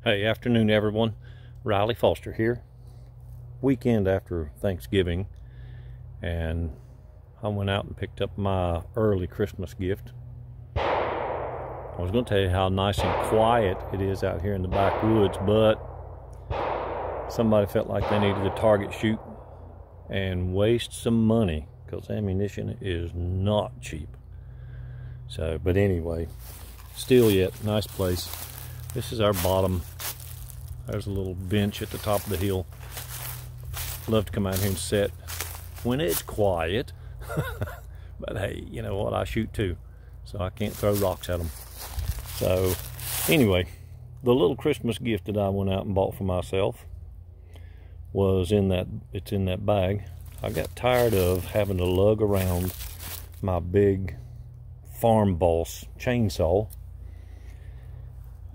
Hey, afternoon everyone. Riley Foster here. Weekend after Thanksgiving, and I went out and picked up my early Christmas gift. I was going to tell you how nice and quiet it is out here in the backwoods, but somebody felt like they needed to target shoot and waste some money because ammunition is not cheap. So, but anyway, still yet, nice place. This is our bottom. There's a little bench at the top of the hill. Love to come out here and sit when it's quiet. But hey, you know what? I shoot too, so I can't throw rocks at them. So anyway, the little Christmas gift that I went out and bought for myself was in that bag. I got tired of having to lug around my big Farm Boss chainsaw,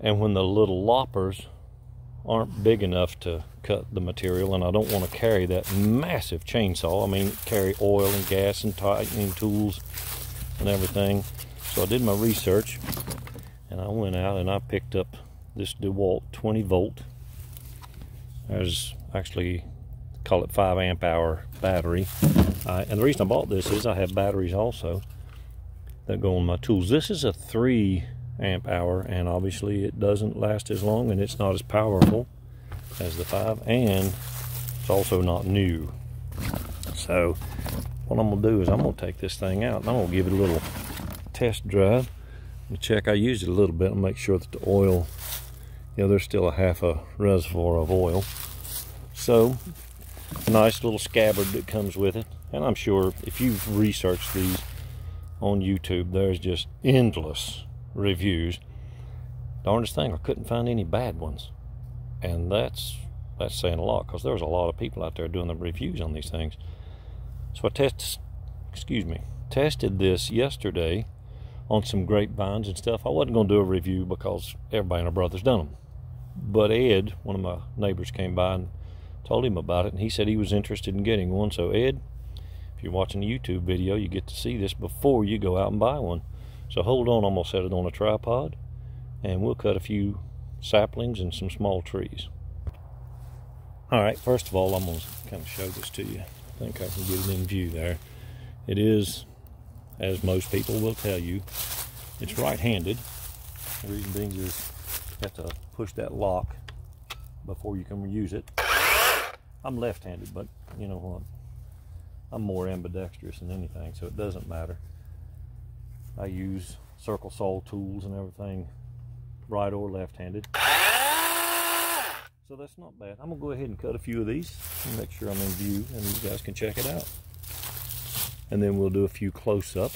and when the little loppers aren't big enough to cut the material, and I don't want to carry that massive chainsaw. I mean, carry oil and gas and tightening tools and everything. So I did my research, and I went out and I picked up this DeWalt 20 volt. There's actually, call it 5 amp hour battery. And the reason I bought this is I have batteries also that go on my tools. This is a 3 amp hour, and obviously it doesn't last as long, and it's not as powerful as the 5, and it's also not new. So what I'm gonna do is I'm gonna take this thing out and I'm gonna give it a little test drive and check. I used it a little bit and make sure that the oil, you know, there's still a half a reservoir of oil. So nice little scabbard that comes with it, and I'm sure if you've researched these on YouTube, there's just endless reviews. Darndest thing, I couldn't find any bad ones, and that's saying a lot, because there's a lot of people out there doing the reviews on these things. So I tested this yesterday on some grapevines and stuff. I wasn't going to do a review because everybody and their brother's done them, but Ed, one of my neighbors, came by and told him about it, and he said he was interested in getting one. So Ed, if you're watching the YouTube video, you get to see this before you go out and buy one. So hold on, I'm going to set it on a tripod, and we'll cut a few saplings and some small trees. Alright, first of all, I'm going to kind of show this to you. I think I can get it in view there. It is, as most people will tell you, it's right-handed. The reason being is you have to push that lock before you can use it. I'm left-handed, but you know what? I'm more ambidextrous than anything, so it doesn't matter. I use circle saw tools and everything, right or left-handed. So that's not bad. I'm gonna go ahead and cut a few of these and make sure I'm in view and you guys can check it out. And then we'll do a few close-up.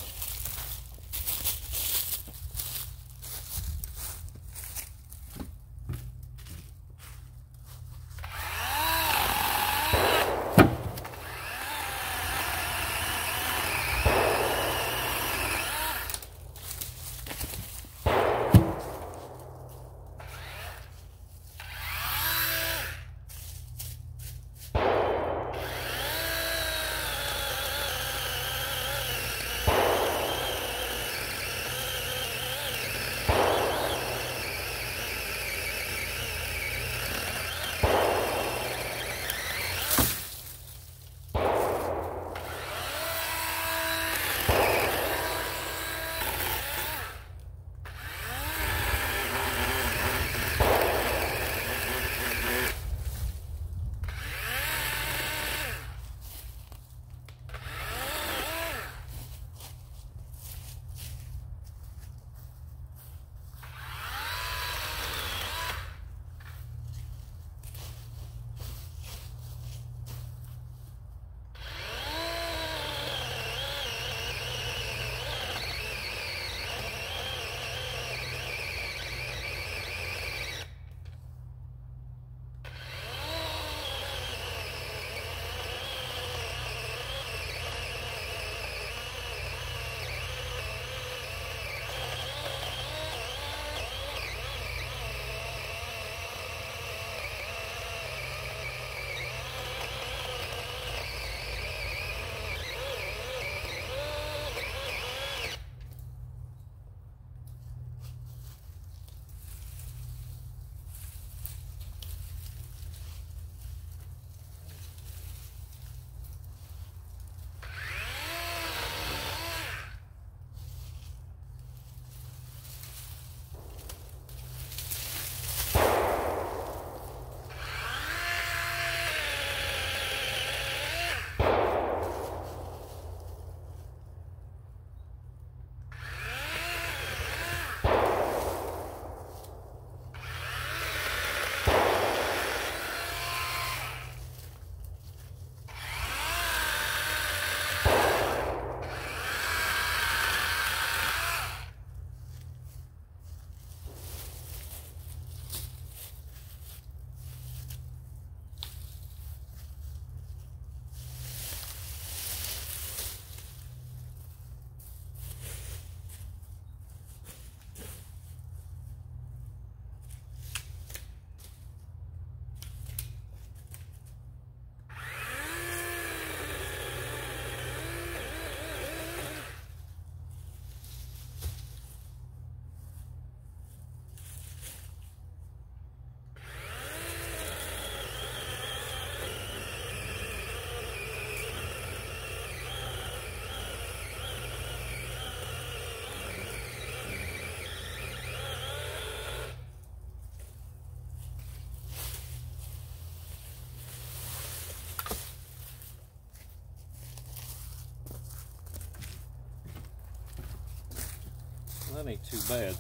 ain't too bad.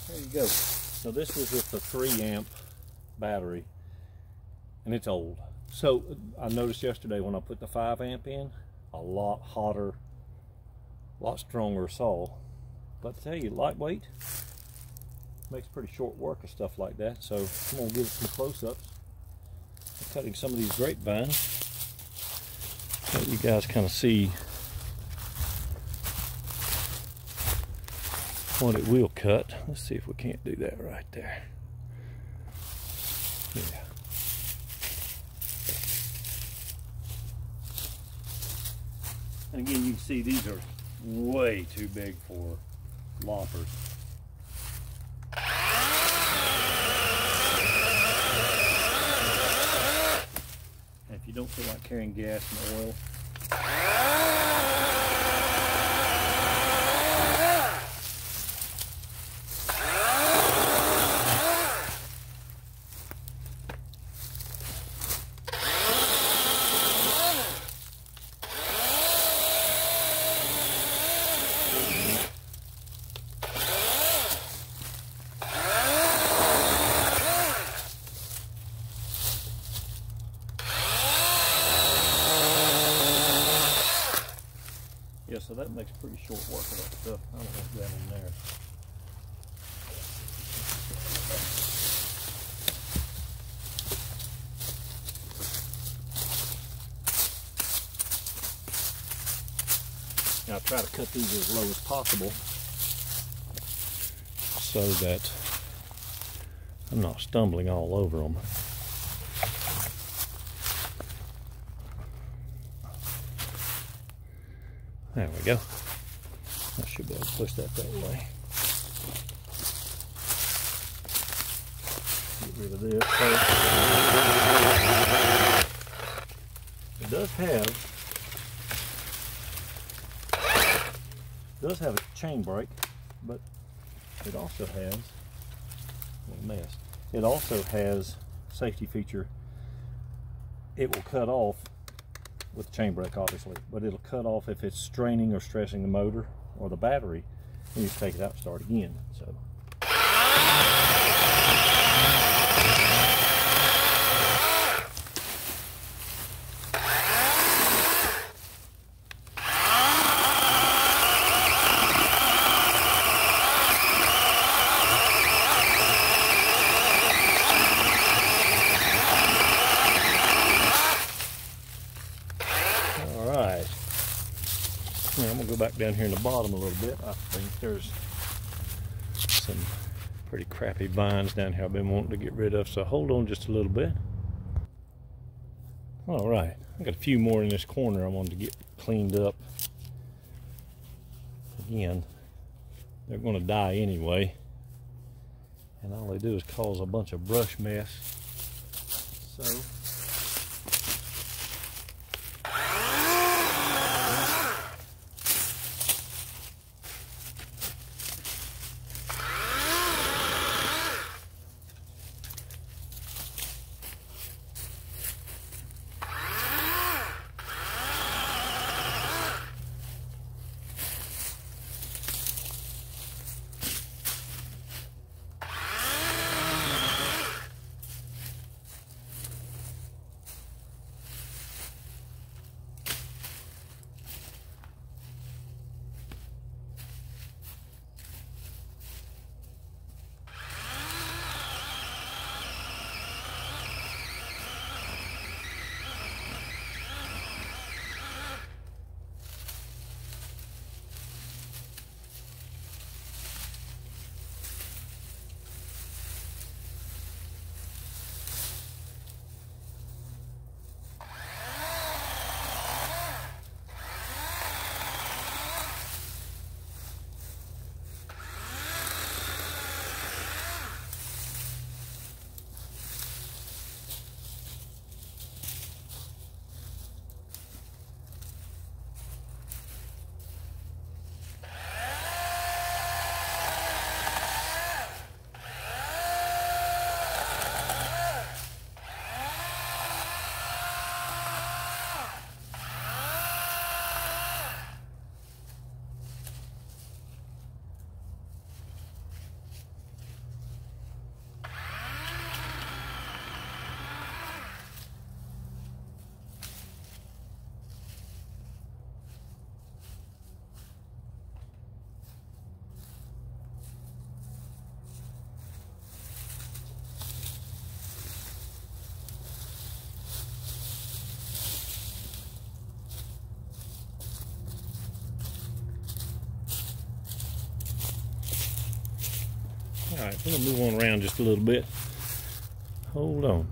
There you go. So this was with the 3 amp battery, and it's old. So I noticed yesterday when I put the 5 amp in, a lot hotter, a lot stronger saw. But I tell you, lightweight makes pretty short work of stuff like that. So I'm gonna give it some close-ups. I'm cutting some of these grapevines so you guys kind of see what it will cut. Let's see if we can't do that right there. Yeah. And again, you can see these are way too big for loppers. And if you don't feel like carrying gas and oil, yeah, so that makes pretty short work of that stuff. I don't want that in there. Now I try to cut these as low as possible so that I'm not stumbling all over them. There we go. I should be able to push that way. Get rid of this. It does have a chain brake, but it also has a mess. It also has safety feature. It will cut off with the chain brake, obviously, but it'll cut off if it's straining or stressing the motor or the battery. You just take it out and start again. So now I'm going to go back down here in the bottom a little bit. I think there's some pretty crappy vines down here I've been wanting to get rid of, so hold on just a little bit. Alright, I've got a few more in this corner I wanted to get cleaned up. Again, they're going to die anyway, and all they do is cause a bunch of brush mess. So Alright, we're going to move on around just a little bit. Hold on.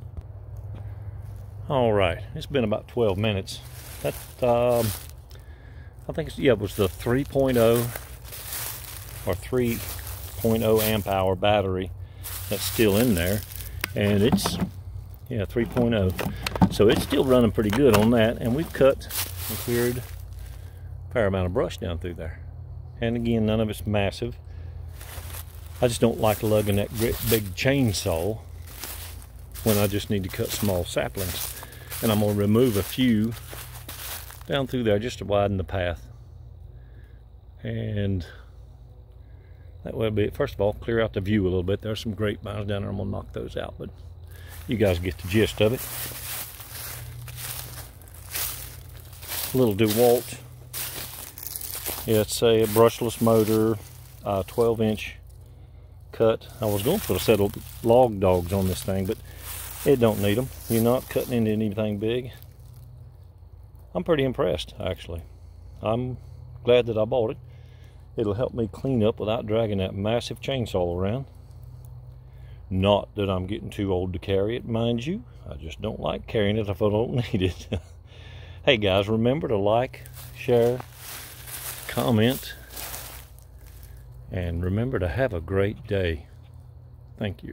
Alright, it's been about 12 minutes. That, I think it was the 3.0 or 3.0 amp hour battery that's still in there. And it's, yeah, 3.0. So it's still running pretty good on that. And we've cut and cleared a fair amount of brush down through there. And again, none of it's massive. I just don't like lugging that great big chainsaw when I just need to cut small saplings. And I'm going to remove a few down through there just to widen the path. And that way, first of all, clear out the view a little bit. There's some grapevines down there. I'm going to knock those out, but you guys get the gist of it. A little DeWalt. Yeah, it's a brushless motor, 12-inch cut. I was going to put a set of log dogs on this thing, but it don't need them. You're not cutting into anything big. I'm pretty impressed, actually. I'm glad that I bought it. It'll help me clean up without dragging that massive chainsaw around. Not that I'm getting too old to carry it, mind you. I just don't like carrying it if I don't need it. Hey guys, remember to like, share, comment, and remember to have a great day. Thank you.